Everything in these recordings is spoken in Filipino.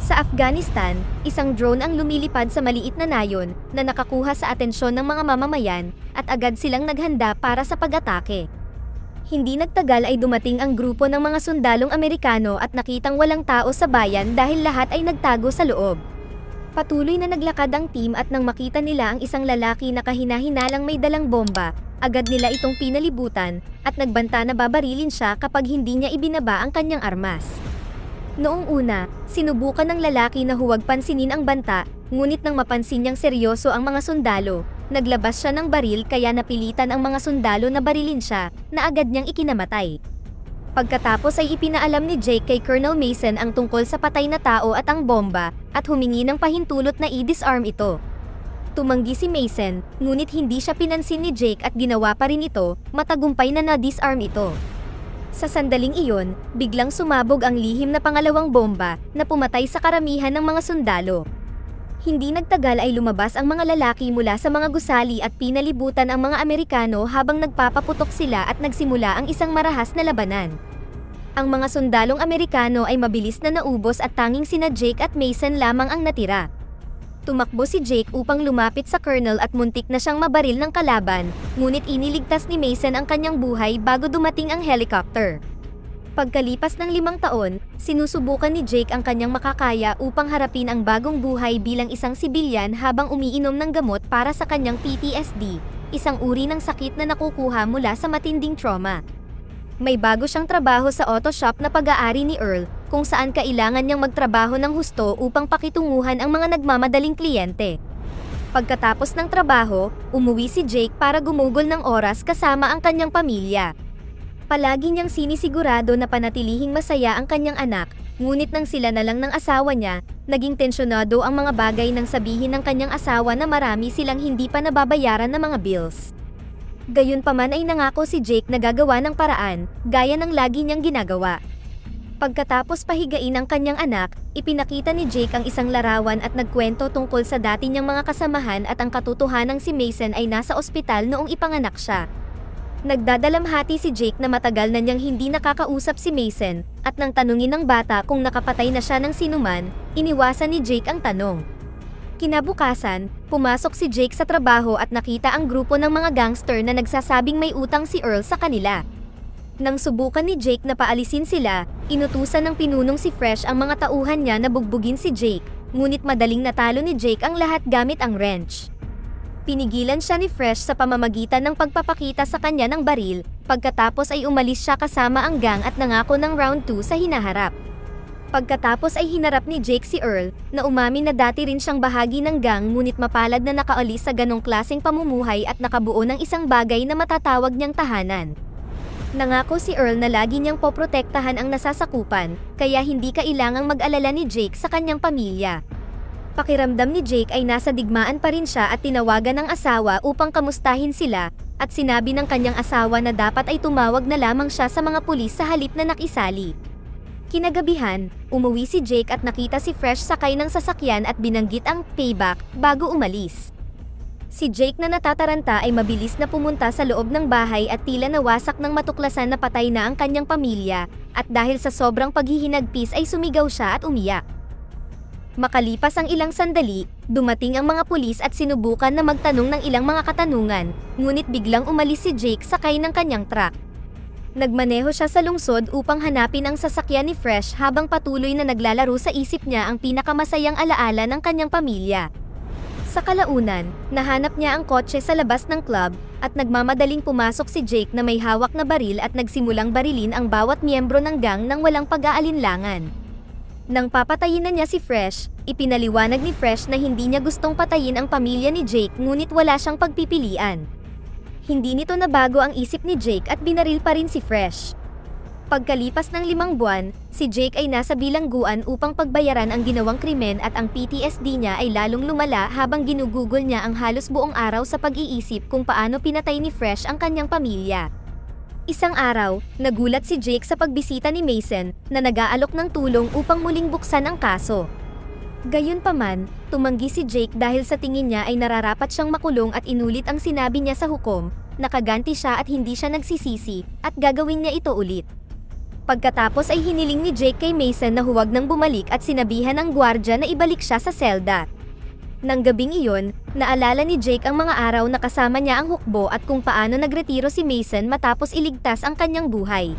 Sa Afghanistan, isang drone ang lumilipad sa maliit na nayon na nakakuha sa atensyon ng mga mamamayan at agad silang naghanda para sa pag-atake. Hindi nagtagal ay dumating ang grupo ng mga sundalong Amerikano at nakitang walang tao sa bayan dahil lahat ay nagtago sa loob. Patuloy na naglakad ang team at nang makita nila ang isang lalaki na kahina-hinalang may dalang bomba, agad nila itong pinalibutan at nagbanta na babarilin siya kapag hindi niya ibinaba ang kanyang armas. Noong una, sinubukan ng lalaki na huwag pansinin ang banta, ngunit nang mapansin niyang seryoso ang mga sundalo, naglabas siya ng baril kaya napilitan ang mga sundalo na barilin siya, na agad niyang ikinamatay. Pagkatapos ay ipinaalam ni Jake kay Colonel Mason ang tungkol sa patay na tao at ang bomba, at humingi ng pahintulot na i-disarm ito. Tumanggi si Mason, ngunit hindi siya pinansin ni Jake at ginawa pa rin ito, matagumpay na na-disarm ito. Sa sandaling iyon, biglang sumabog ang lihim na pangalawang bomba na pumatay sa karamihan ng mga sundalo. Hindi nagtagal ay lumabas ang mga lalaki mula sa mga gusali at pinalibutan ang mga Amerikano habang nagpapaputok sila at nagsimula ang isang marahas na labanan. Ang mga sundalong Amerikano ay mabilis na naubos at tanging sina Jake at Mason lamang ang natira. Tumakbo si Jake upang lumapit sa Colonel at muntik na siyang mabaril ng kalaban, ngunit iniligtas ni Mason ang kanyang buhay bago dumating ang helicopter. Pagkalipas ng 5 taon, sinusubukan ni Jake ang kanyang makakaya upang harapin ang bagong buhay bilang isang sibilyan habang umiinom ng gamot para sa kanyang PTSD, isang uri ng sakit na nakukuha mula sa matinding trauma. May bago siyang trabaho sa auto shop na pag-aari ni Earl, kung saan kailangan niyang magtrabaho ng husto upang pakitunguhan ang mga nagmamadaling kliyente. Pagkatapos ng trabaho, umuwi si Jake para gumugol ng oras kasama ang kanyang pamilya. Palagi niyang sinisigurado na panatilihing masaya ang kanyang anak, ngunit nang sila na lang ng asawa niya, naging tensyonado ang mga bagay nang sabihin ng kanyang asawa na marami silang hindi pa nababayaran na mga bills. Gayunpaman ay nangako si Jake na gagawa ng paraan, gaya ng lagi niyang ginagawa. Pagkatapos pahigain ang kanyang anak, ipinakita ni Jake ang isang larawan at nagkwento tungkol sa dati niyang mga kasamahan at ang katotohanang si Mason ay nasa ospital noong ipanganak siya. Nagdadalamhati si Jake na matagal na niyang hindi nakakausap si Mason, at nang tanungin ng bata kung nakapatay na siya ng sinuman, iniwasan ni Jake ang tanong. Kinabukasan, pumasok si Jake sa trabaho at nakita ang grupo ng mga gangster na nagsasabing may utang si Earl sa kanila. Nang subukan ni Jake na paalisin sila, inutusan ng pinunong si Fresh ang mga tauhan niya na bugbugin si Jake, ngunit madaling natalo ni Jake ang lahat gamit ang wrench. Pinigilan siya ni Fresh sa pamamagitan ng pagpapakita sa kanya ng baril, pagkatapos ay umalis siya kasama ang gang at nangako ng round 2 sa hinaharap. Pagkatapos ay hinarap ni Jake si Earl, na umamin na dati rin siyang bahagi ng gang ngunit mapalad na nakaalis sa ganong klaseng pamumuhay at nakabuo ng isang bagay na matatawag niyang tahanan. Nangako si Earl na lagi niyang poprotektahan ang nasasakupan, kaya hindi kailangang mag-alala ni Jake sa kanyang pamilya. Pakiramdam ni Jake ay nasa digmaan pa rin siya at tinawagan ng asawa upang kamustahin sila, at sinabi ng kanyang asawa na dapat ay tumawag na lamang siya sa mga pulis sa halip na nakisali. Kinagabihan, umuwi si Jake at nakita si Fresh sakay ng sasakyan at binanggit ang payback bago umalis. Si Jake na natataranta ay mabilis na pumunta sa loob ng bahay at tila nawasak ng matuklasan na patay na ang kanyang pamilya, at dahil sa sobrang paghihinagpis ay sumigaw siya at umiyak. Makalipas ang ilang sandali, dumating ang mga pulis at sinubukan na magtanong ng ilang mga katanungan, ngunit biglang umalis si Jake sakay ng kanyang truck. Nagmaneho siya sa lungsod upang hanapin ang sasakyan ni Fresh habang patuloy na naglalaro sa isip niya ang pinakamasayang alaala ng kanyang pamilya. Sa kalaunan, nahanap niya ang kotse sa labas ng club, at nagmamadaling pumasok si Jake na may hawak na baril at nagsimulang barilin ang bawat miyembro ng gang nang walang pag-aalinlangan. Nang papatayin na niya si Fresh, ipinaliwanag ni Fresh na hindi niya gustong patayin ang pamilya ni Jake ngunit wala siyang pagpipilian. Hindi nito nabago ang isip ni Jake at binaril pa rin si Fresh. Pagkalipas ng 5 buwan, si Jake ay nasa bilangguan upang pagbayaran ang ginawang krimen at ang PTSD niya ay lalong lumala habang ginugugol niya ang halos buong araw sa pag-iisip kung paano pinatay ni Fresh ang kanyang pamilya. Isang araw, nagulat si Jake sa pagbisita ni Mason na nag-aalok ng tulong upang muling buksan ang kaso. Gayunpaman, tumanggi si Jake dahil sa tingin niya ay nararapat siyang makulong at inulit ang sinabi niya sa hukom, nakaganti siya at hindi siya nagsisisi, at gagawin niya ito ulit. Pagkatapos ay hiniling ni Jake kay Mason na huwag nang bumalik at sinabihan ng gwardya na ibalik siya sa selda. Nang gabing iyon, naalala ni Jake ang mga araw na kasama niya ang hukbo at kung paano nagretiro si Mason matapos iligtas ang kanyang buhay.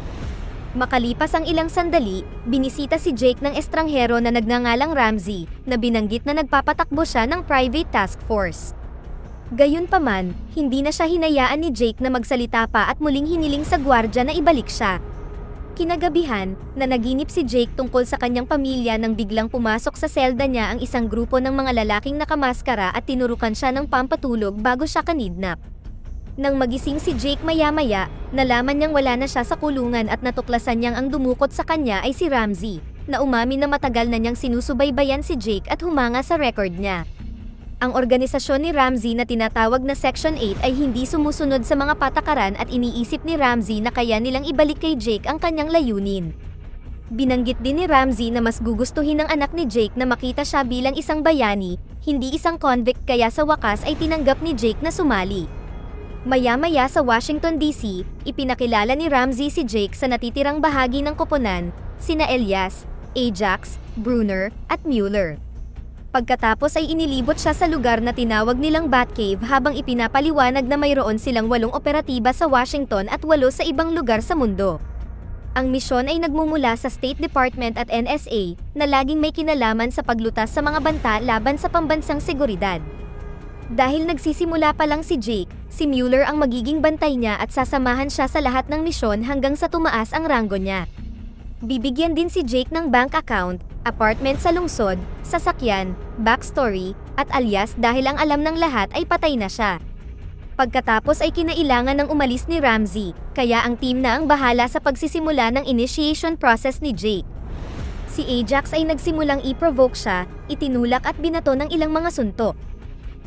Makalipas ang ilang sandali, binisita si Jake ng estranghero na nagngangalang Ramsey, na binanggit na nagpapatakbo siya ng private task force. Gayunpaman, hindi na siya hinayaan ni Jake na magsalita pa at muling hiniling sa gwardya na ibalik siya. Kinagabihan, nanaginip si Jake tungkol sa kanyang pamilya nang biglang pumasok sa selda niya ang isang grupo ng mga lalaking nakamaskara at tinurukan siya ng pampatulog bago siya kanidnap. Nang magising si Jake maya-maya, nalaman niyang wala na siya sa kulungan at natuklasan niyang ang dumukot sa kanya ay si Ramsey, na umamin na matagal na niyang sinusubaybayan si Jake at humanga sa record niya. Ang organisasyon ni Ramsey na tinatawag na Section 8 ay hindi sumusunod sa mga patakaran at iniisip ni Ramsey na kaya nilang ibalik kay Jake ang kanyang layunin. Binanggit din ni Ramsey na mas gugustuhin ng anak ni Jake na makita siya bilang isang bayani, hindi isang convict, kaya sa wakas ay tinanggap ni Jake na sumali. Maya-maya sa Washington DC, ipinakilala ni Ramsey si Jake sa natitirang bahagi ng koponan, sina Elias, Ajax, Brunner, at Mueller. Pagkatapos ay inilibot siya sa lugar na tinawag nilang Batcave habang ipinapaliwanag na mayroon silang 8 operatiba sa Washington at 8 sa ibang lugar sa mundo. Ang misyon ay nagmumula sa State Department at NSA na laging may kinalaman sa paglutas sa mga banta laban sa pambansang seguridad. Dahil nagsisimula pa lang si Jake, si Mueller ang magiging bantay niya at sasamahan siya sa lahat ng misyon hanggang sa tumaas ang ranggo niya. Bibigyan din si Jake ng bank account, apartment sa lungsod, sasakyan, backstory, at alias dahil ang alam ng lahat ay patay na siya. Pagkatapos ay kinailangan ng umalis ni Ramsey, kaya ang team na ang bahala sa pagsisimula ng initiation process ni Jake. Si Ajax ay nagsimulang i-provoke siya, itinulak at binato ng ilang mga suntok.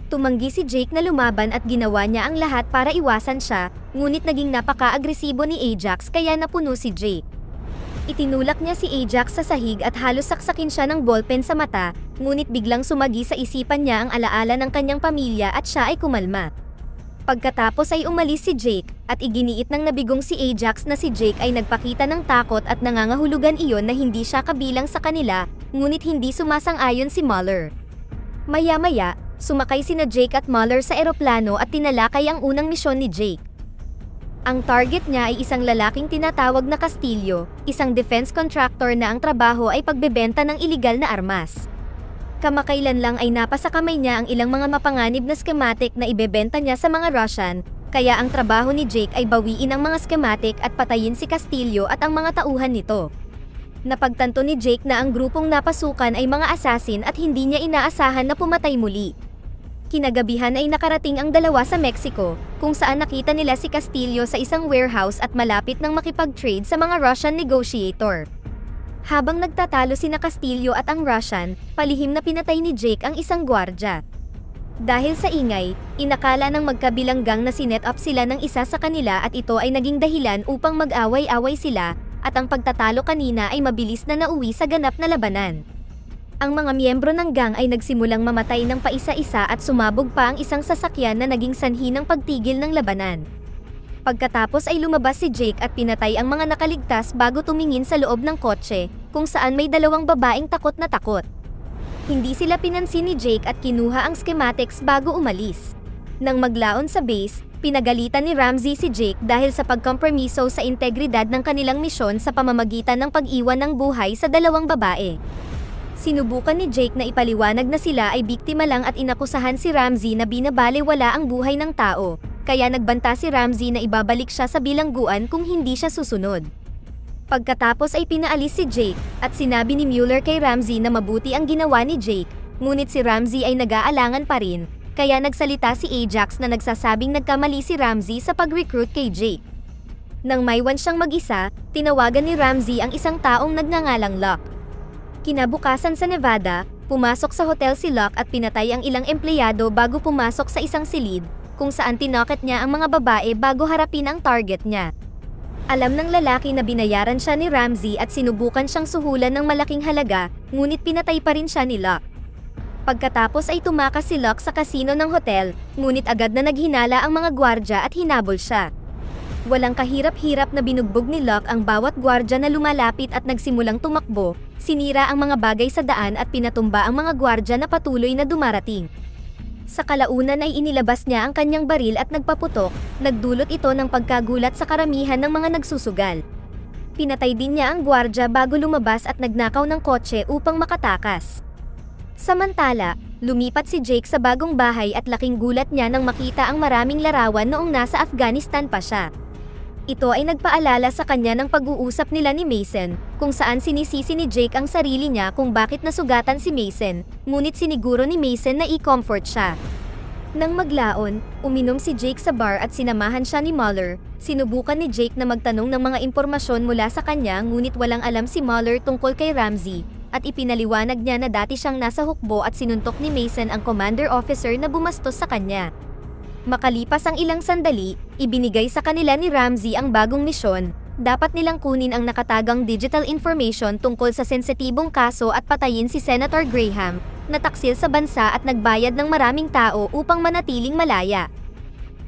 Tumanggi si Jake na lumaban at ginawa niya ang lahat para iwasan siya, ngunit naging napaka-agresibo ni Ajax kaya napuno si Jake. Itinulak niya si Ajax sa sahig at halos saksakin siya ng ballpen sa mata, ngunit biglang sumagi sa isipan niya ang alaala ng kanyang pamilya at siya ay kumalma. Pagkatapos ay umalis si Jake, at iginiit ng nabigong si Ajax na si Jake ay nagpakita ng takot at nangangahulugan iyon na hindi siya kabilang sa kanila, ngunit hindi sumasang-ayon si Mueller. Maya-maya, sumakay sina Jake at Mueller sa eroplano at tinalakay ang unang misyon ni Jake. Ang target niya ay isang lalaking tinatawag na Castillo, isang defense contractor na ang trabaho ay pagbebenta ng iligal na armas. Kamakailan lang ay napasa kamay niya ang ilang mga mapanganib na schematic na ibebenta niya sa mga Russian, kaya ang trabaho ni Jake ay bawiin ang mga schematic at patayin si Castillo at ang mga tauhan nito. Napagtanto ni Jake na ang grupong napasukan ay mga assassin at hindi niya inaasahan na pumatay muli. Kinagabihan ay nakarating ang dalawa sa Mexico, kung saan nakita nila si Castillo sa isang warehouse at malapit nang makipag-trade sa mga Russian negotiator. Habang nagtatalo sina Castillo at ang Russian, palihim na pinatay ni Jake ang isang gwardya. Dahil sa ingay, inakala ng magkabilang gang na sinet up sila ng isa sa kanila at ito ay naging dahilan upang mag-away-away sila, at ang pagtatalo kanina ay mabilis na nauwi sa ganap na labanan. Ang mga miyembro ng gang ay nagsimulang mamatay ng paisa-isa at sumabog pa ang isang sasakyan na naging sanhi ng pagtigil ng labanan. Pagkatapos ay lumabas si Jake at pinatay ang mga nakaligtas bago tumingin sa loob ng kotse, kung saan may 2 babaeng takot na takot. Hindi sila pinansin ni Jake at kinuha ang schematics bago umalis. Nang maglaon sa base, pinagalitan ni Ramsey si Jake dahil sa pagkompromiso sa integridad ng kanilang misyon sa pamamagitan ng pag-iwan ng buhay sa 2 babae. Sinubukan ni Jake na ipaliwanag na sila ay biktima lang at inakusahan si Ramsey na binabalewala ang buhay ng tao, kaya nagbanta si Ramsey na ibabalik siya sa bilangguan kung hindi siya susunod. Pagkatapos ay pinaalis si Jake, at sinabi ni Mueller kay Ramsey na mabuti ang ginawa ni Jake, ngunit si Ramsey ay nag-aalangan pa rin, kaya nagsalita si Ajax na nagsasabing nagkamali si Ramsey sa pag-recruit kay Jake. Nang maiwan siyang mag-isa, tinawagan ni Ramsey ang isang taong nagngangalang Locke. Kinabukasan sa Nevada, pumasok sa hotel si Locke at pinatay ang ilang empleyado bago pumasok sa isang silid, kung saan tinoket niya ang mga babae bago harapin ang target niya. Alam ng lalaki na binayaran siya ni Ramsey at sinubukan siyang suhulan ng malaking halaga, ngunit pinatay pa rin siya ni Locke. Pagkatapos ay tumakas si Locke sa kasino ng hotel, ngunit agad na naghinala ang mga gwardya at hinabol siya. Walang kahirap-hirap na binugbog ni Locke ang bawat gwardya na lumalapit at nagsimulang tumakbo, sinira ang mga bagay sa daan at pinatumba ang mga gwardya na patuloy na dumarating. Sa kalaunan ay inilabas niya ang kanyang baril at nagpaputok, nagdulot ito ng pagkagulat sa karamihan ng mga nagsusugal. Pinatay din niya ang gwardya bago lumabas at nagnakaw ng kotse upang makatakas. Samantala, lumipat si Jake sa bagong bahay at laking gulat niya nang makita ang maraming larawan noong nasa Afghanistan pa siya. Ito ay nagpaalala sa kanya ng pag-uusap nila ni Mason, kung saan sinisisi ni Jake ang sarili niya kung bakit nasugatan si Mason, ngunit siniguro ni Mason na i-comfort siya. Nang maglaon, uminom si Jake sa bar at sinamahan siya ni Mueller. Sinubukan ni Jake na magtanong ng mga impormasyon mula sa kanya ngunit walang alam si Mueller tungkol kay Ramsey, at ipinaliwanag niya na dati siyang nasa hukbo at sinuntok ni Mason ang commander officer na bumastos sa kanya. Makalipas ang ilang sandali, ibinigay sa kanila ni Ramsey ang bagong misyon. Dapat nilang kunin ang nakatagang digital information tungkol sa sensitibong kaso at patayin si Senator Graham, na taksil sa bansa at nagbayad ng maraming tao upang manatiling malaya.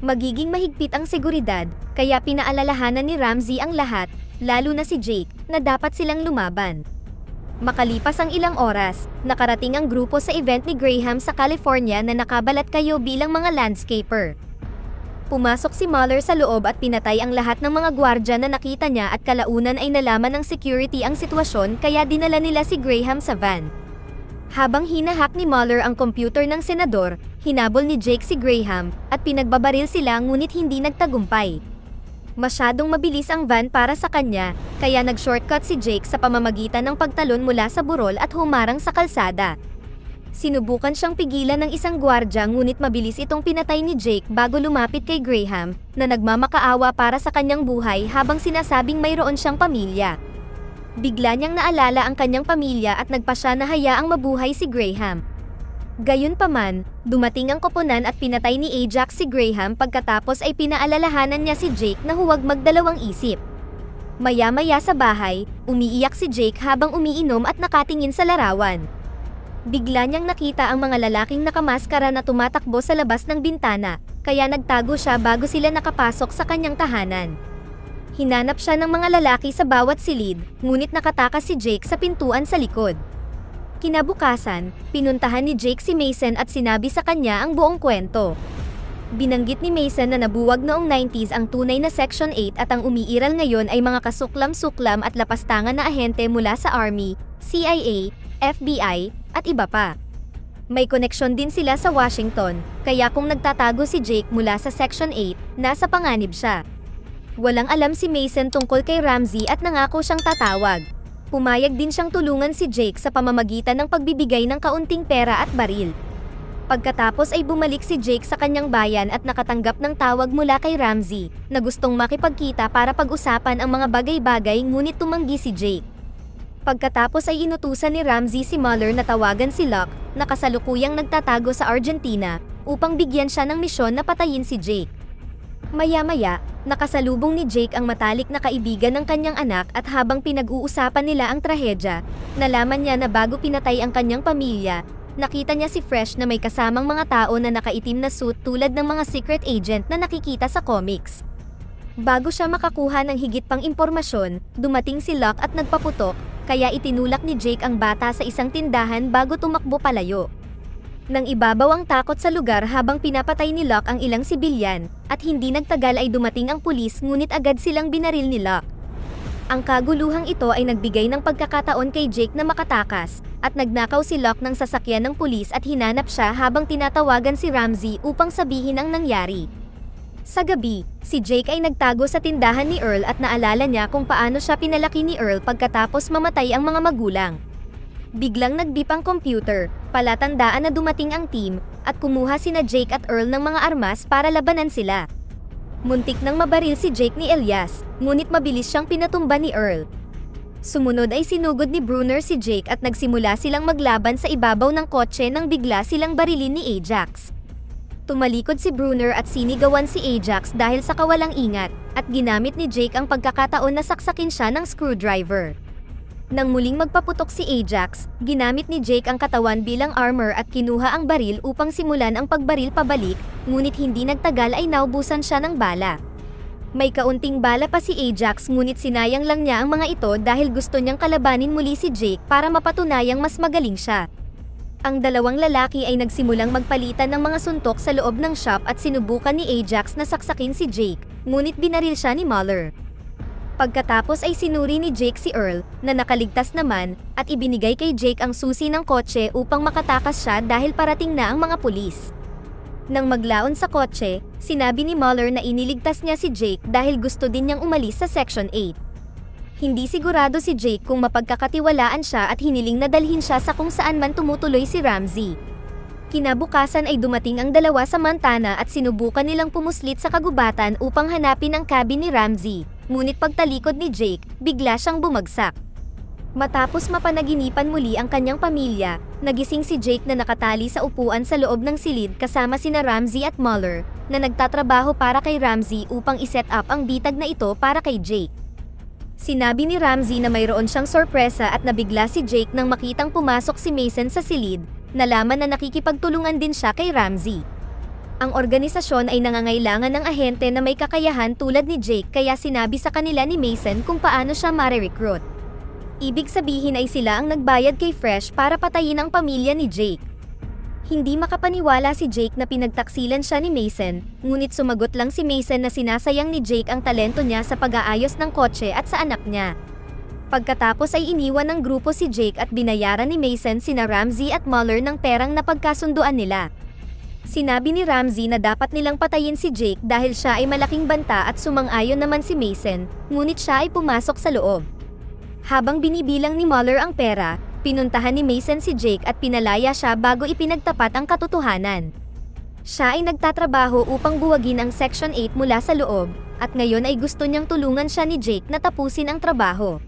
Magiging mahigpit ang seguridad, kaya pinaalalahanan ni Ramsey ang lahat, lalo na si Jake, na dapat silang lumaban. Makalipas ang ilang oras, nakarating ang grupo sa event ni Graham sa California na nakabalat kayo bilang mga landscaper. Pumasok si Mueller sa loob at pinatay ang lahat ng mga gwardya na nakita niya at kalaunan ay nalaman ng security ang sitwasyon kaya dinala nila si Graham sa van. Habang hinahack ni Mueller ang computer ng senador, hinabol ni Jake si Graham at pinagbabaril sila ngunit hindi nagtagumpay. Masyadong mabilis ang van para sa kanya, kaya nag-shortcut si Jake sa pamamagitan ng pagtalon mula sa burol at humarang sa kalsada. Sinubukan siyang pigilan ng isang gwardya ngunit mabilis itong pinatay ni Jake bago lumapit kay Graham, na nagmamakaawa para sa kanyang buhay habang sinasabing mayroon siyang pamilya. Bigla niyang naalala ang kanyang pamilya at nagpasya na hayaang mabuhay si Graham. Gayunpaman, dumating ang koponan at pinatay ni Ajax si Graham pagkatapos ay pinaalalahanan niya si Jake na huwag magdalawang isip. Maya-maya sa bahay, umiiyak si Jake habang umiinom at nakatingin sa larawan. Bigla niyang nakita ang mga lalaking nakamaskara na tumatakbo sa labas ng bintana, kaya nagtago siya bago sila nakapasok sa kanyang tahanan. Hinanap siya ng mga lalaki sa bawat silid, ngunit nakatakas si Jake sa pintuan sa likod. Kinabukasan, pinuntahan ni Jake si Mason at sinabi sa kanya ang buong kwento. Binanggit ni Mason na nabuwag noong 90s ang tunay na Section 8 at ang umiiral ngayon ay mga kasuklam-suklam at lapastangan na ahente mula sa Army, CIA, FBI, at iba pa. May koneksyon din sila sa Washington, kaya kung nagtatago si Jake mula sa Section 8, nasa panganib siya. Walang alam si Mason tungkol kay Ramsey at nangako siyang tatawag. Pumayag din siyang tulungan si Jake sa pamamagitan ng pagbibigay ng kaunting pera at baril. Pagkatapos ay bumalik si Jake sa kanyang bayan at nakatanggap ng tawag mula kay Ramsey, na gustong makipagkita para pag-usapan ang mga bagay-bagay ngunit tumanggi si Jake. Pagkatapos ay inutusan ni Ramsey si Mueller na tawagan si Locke, na kasalukuyang nagtatago sa Argentina, upang bigyan siya ng misyon na patayin si Jake. Maya-maya, nakasalubong ni Jake ang matalik na kaibigan ng kanyang anak at habang pinag-uusapan nila ang trahedya, nalaman niya na bago pinatay ang kanyang pamilya, nakita niya si Fresh na may kasamang mga tao na nakaitim na suit tulad ng mga secret agent na nakikita sa comics. Bago siya makakuha ng higit pang impormasyon, dumating si Locke at nagpaputok, kaya itinulak ni Jake ang bata sa isang tindahan bago tumakbo palayo. Nang ibabaw ang takot sa lugar habang pinapatay ni Locke ang ilang sibilyan, at hindi nagtagal ay dumating ang pulis ngunit agad silang binaril ni Locke. Ang kaguluhang ito ay nagbigay ng pagkakataon kay Jake na makatakas, at nagnakaw si Locke ng sasakyan ng pulis at hinanap siya habang tinatawagan si Ramsey upang sabihin ang nangyari. Sa gabi, si Jake ay nagtago sa tindahan ni Earl at naalala niya kung paano siya pinalaki ni Earl pagkatapos mamatay ang mga magulang. Biglang nag-beep ang computer, palatandaan na dumating ang team, at kumuha sina Jake at Earl ng mga armas para labanan sila. Muntik nang mabaril si Jake ni Elias, ngunit mabilis siyang pinatumba ni Earl. Sumunod ay sinugod ni Brunner si Jake at nagsimula silang maglaban sa ibabaw ng kotse nang bigla silang barilin ni Ajax. Tumalikod si Brunner at sinigawan si Ajax dahil sa kawalang ingat, at ginamit ni Jake ang pagkakataon na saksakin siya ng screwdriver. Nang muling magpaputok si Ajax, ginamit ni Jake ang katawan bilang armor at kinuha ang baril upang simulan ang pagbaril pabalik, ngunit hindi nagtagal ay naubusan siya ng bala. May kaunting bala pa si Ajax ngunit sinayang lang niya ang mga ito dahil gusto niyang kalabanin muli si Jake para mapatunayang mas magaling siya. Ang dalawang lalaki ay nagsimulang magpalitan ng mga suntok sa loob ng shop at sinubukan ni Ajax na saksakin si Jake, ngunit binaril siya ni Muller. Pagkatapos ay sinuri ni Jake si Earl, na nakaligtas naman, at ibinigay kay Jake ang susi ng kotse upang makatakas siya dahil parating na ang mga pulis. Nang maglaon sa kotse, sinabi ni Muller na iniligtas niya si Jake dahil gusto din niyang umalis sa Section 8. Hindi sigurado si Jake kung mapagkakatiwalaan siya at hiniling na dalhin siya sa kung saan man tumutuloy si Ramsey. Kinabukasan ay dumating ang dalawa sa Montana at sinubukan nilang pumuslit sa kagubatan upang hanapin ang cabin ni Ramsey, ngunit pagtalikod ni Jake, bigla siyang bumagsak. Matapos mapanaginipan muli ang kanyang pamilya, nagising si Jake na nakatali sa upuan sa loob ng silid kasama sina Ramsey at Muller, na nagtatrabaho para kay Ramsey upang iset up ang bitag na ito para kay Jake. Sinabi ni Ramsey na mayroon siyang sorpresa at nabigla si Jake nang makitang pumasok si Mason sa silid, nalaman na nakikipagtulungan din siya kay Ramsey. Ang organisasyon ay nangangailangan ng ahente na may kakayahan tulad ni Jake kaya sinabi sa kanila ni Mason kung paano siya mare-recruit. Ibig sabihin ay sila ang nagbayad kay Fresh para patayin ang pamilya ni Jake. Hindi makapaniwala si Jake na pinagtaksilan siya ni Mason, ngunit sumagot lang si Mason na sinasayang ni Jake ang talento niya sa pag-aayos ng kotse at sa anak niya. Pagkatapos ay iniwan ng grupo si Jake at binayaran ni Mason sina Ramsey at Muller ng perang napagkasunduan nila. Sinabi ni Ramsey na dapat nilang patayin si Jake dahil siya ay malaking banta at sumang-ayon naman si Mason, ngunit siya ay pumasok sa loob. Habang binibilang ni Muller ang pera, pinuntahan ni Mason si Jake at pinalaya siya bago ipinagtapat ang katotohanan. Siya ay nagtatrabaho upang buwagin ang Section 8 mula sa loob, at ngayon ay gusto niyang tulungan siya ni Jake na tapusin ang trabaho.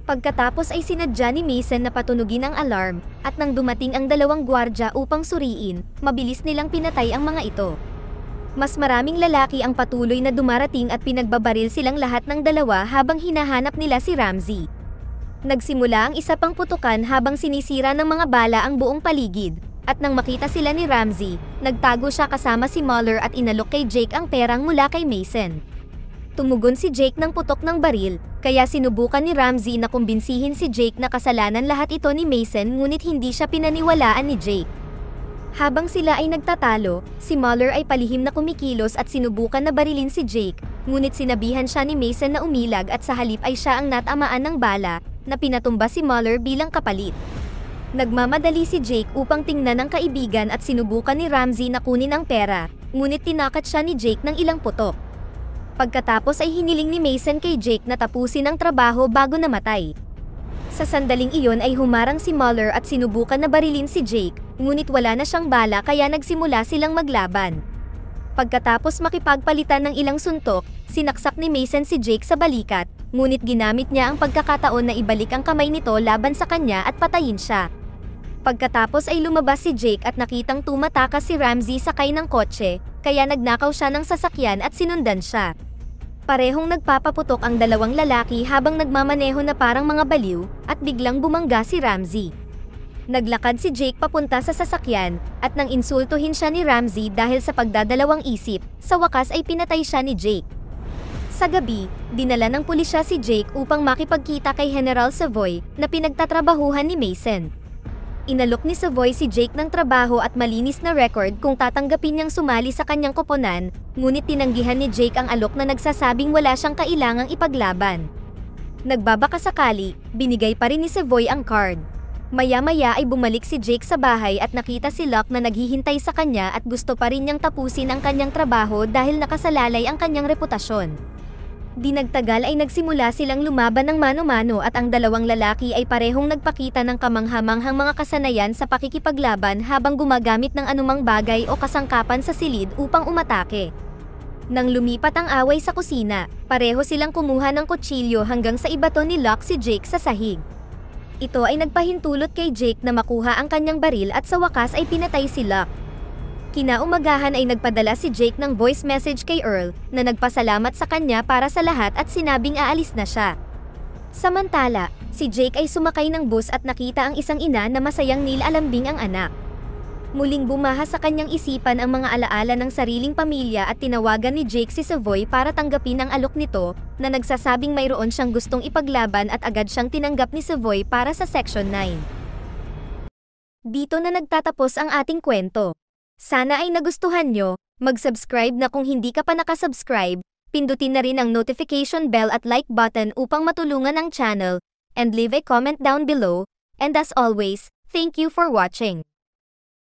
Pagkatapos ay sinadya ni Mason na patunugin ang alarm, at nang dumating ang dalawang gwardya upang suriin, mabilis nilang pinatay ang mga ito. Mas maraming lalaki ang patuloy na dumarating at pinagbabaril silang lahat ng dalawa habang hinahanap nila si Ramsey. Nagsimula ang isa pang putukan habang sinisira ng mga bala ang buong paligid, at nang makita sila ni Ramsey, nagtago siya kasama si Muller at inalok kay Jake ang perang mula kay Mason. Tumugon si Jake ng putok ng baril, kaya sinubukan ni Ramsey na kumbinsihin si Jake na kasalanan lahat ito ni Mason ngunit hindi siya pinaniwalaan ni Jake. Habang sila ay nagtatalo, si Muller ay palihim na kumikilos at sinubukan na barilin si Jake, ngunit sinabihan siya ni Mason na umilag at sa halip ay siya ang natamaan ng bala, na pinatumba si Muller bilang kapalit. Nagmamadali si Jake upang tingnan ang kaibigan at sinubukan ni Ramsey na kunin ang pera, ngunit tinakat siya ni Jake ng ilang putok. Pagkatapos ay hiniling ni Mason kay Jake na tapusin ang trabaho bago namatay. Sa sandaling iyon ay humarang si Muller at sinubukan na barilin si Jake, ngunit wala na siyang bala kaya nagsimula silang maglaban. Pagkatapos makipagpalitan ng ilang suntok, sinaksak ni Mason si Jake sa balikat, ngunit ginamit niya ang pagkakataon na ibalik ang kamay nito laban sa kanya at patayin siya. Pagkatapos ay lumabas si Jake at nakitang tumatakas si Ramsey sakay ng kotse, kaya nagnakaw siya ng sasakyan at sinundan siya. Parehong nagpapaputok ang dalawang lalaki habang nagmamaneho na parang mga baliw, at biglang bumangga si Ramsey. Naglakad si Jake papunta sa sasakyan, at nang insultuhin siya ni Ramsey dahil sa pagdadalawang isip, sa wakas ay pinatay siya ni Jake. Sa gabi, dinala ng pulisya si Jake upang makipagkita kay General Savoy, na pinagtatrabahuhan ni Mason. Inalok ni Savoy si Jake ng trabaho at malinis na record kung tatanggapin niyang sumali sa kanyang koponan, ngunit tinanggihan ni Jake ang alok na nagsasabing wala siyang kailangang ipaglaban. Nagbabaka sakali, binigay pa rin ni Savoy ang card. Maya-maya ay bumalik si Jake sa bahay at nakita si Locke na naghihintay sa kanya at gusto pa rin niyang tapusin ang kanyang trabaho dahil nakasalalay ang kanyang reputasyon. Di nagtagal ay nagsimula silang lumaban ng mano-mano at ang dalawang lalaki ay parehong nagpakita ng kamanghamanghang mga kasanayan sa pakikipaglaban habang gumagamit ng anumang bagay o kasangkapan sa silid upang umatake. Nang lumipat ang away sa kusina, pareho silang kumuha ng kutsilyo hanggang sa ibato ni Locke si Jake sa sahig. Ito ay nagpahintulot kay Jake na makuha ang kanyang baril at sa wakas ay pinatay si Locke. Kinaumagahan ay nagpadala si Jake ng voice message kay Earl na nagpasalamat sa kanya para sa lahat at sinabing aalis na siya. Samantala, si Jake ay sumakay ng bus at nakita ang isang ina na masayang nilalambing ang anak. Muling bumaha sa kanyang isipan ang mga alaala ng sariling pamilya at tinawagan ni Jake si Savoy para tanggapin ang alok nito, na nagsasabing mayroon siyang gustong ipaglaban at agad siyang tinanggap ni Savoy para sa Section 9. Dito na nagtatapos ang ating kwento. Sana ay nagustuhan nyo, mag-subscribe na kung hindi ka pa nakasubscribe, pindutin na rin ang notification bell at like button upang matulungan ang channel, and leave a comment down below, and as always, thank you for watching.